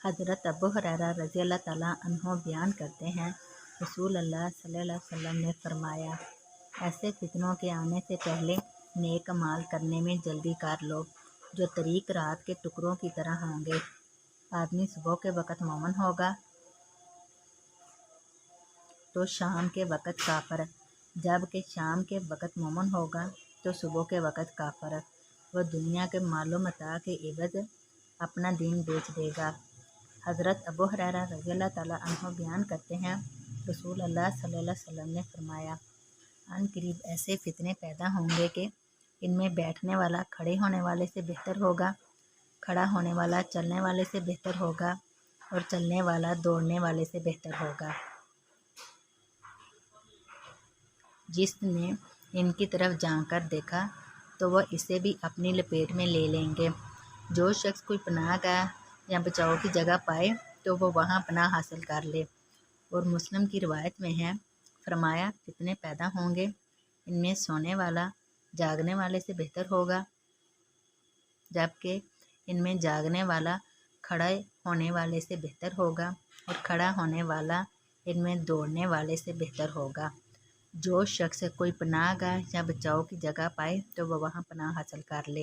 حضرت ابو ہریرہ رضی اللہ تعالیٰ عنہ بیان کرتے ہیں، رسول اللہ صلی اللہ علیہ وسلم نے فرمایا، ایسے فتنوں کے آنے سے پہلے نیک اعمال کرنے میں جلدی کار لو جو طریق رات کے ٹکڑوں کی طرح ہوں گے۔ آدمی صبح کے وقت مومن ہوگا تو شام کے وقت کافر، جبکہ شام کے وقت مومن ہوگا تو صبح کے وقت کافر۔ وہ دنیا کے مال و متاع کے عوض اپنا دین بیچ دے گا۔ حضرت ابو ہریرہ رضی اللہ تعالیٰ عنہ بیان کرتے ہیں، رسول اللہ صلی اللہ علیہ وسلم نے فرمایا، عن قریب ایسے فتنے پیدا ہوں گے کہ ان میں بیٹھنے والا کھڑے ہونے والے سے بہتر ہوگا، کھڑا ہونے والا چلنے والے سے بہتر ہوگا، اور چلنے والا دوڑنے والے سے بہتر ہوگا۔ جس نے ان کی طرف جھانک کر دیکھا تو وہ اسے بھی اپنی لپیٹ میں لے لیں گے۔ جو شخص کوئی پناہ گاہ یا بچاؤ کی جگہ پائے تو وہ وہاں پناہ حاصل کر لے۔ اور مسلم کی روایت میں ہے، فرمایا، فتنے پیدا ہوں گے، ان میں سونے والا جاگنے والے سے بہتر ہوگا، جبکہ ان میں جاگنے والا کھڑے ہونے والے سے بہتر ہوگا، اور کھڑا ہونے والا ان میں دوڑنے والے سے بہتر ہوگا۔ جو شخص کوئی پناہ گاہ یا بچاؤ کی جگہ پائے تو وہ وہاں پناہ حاصل کر لے۔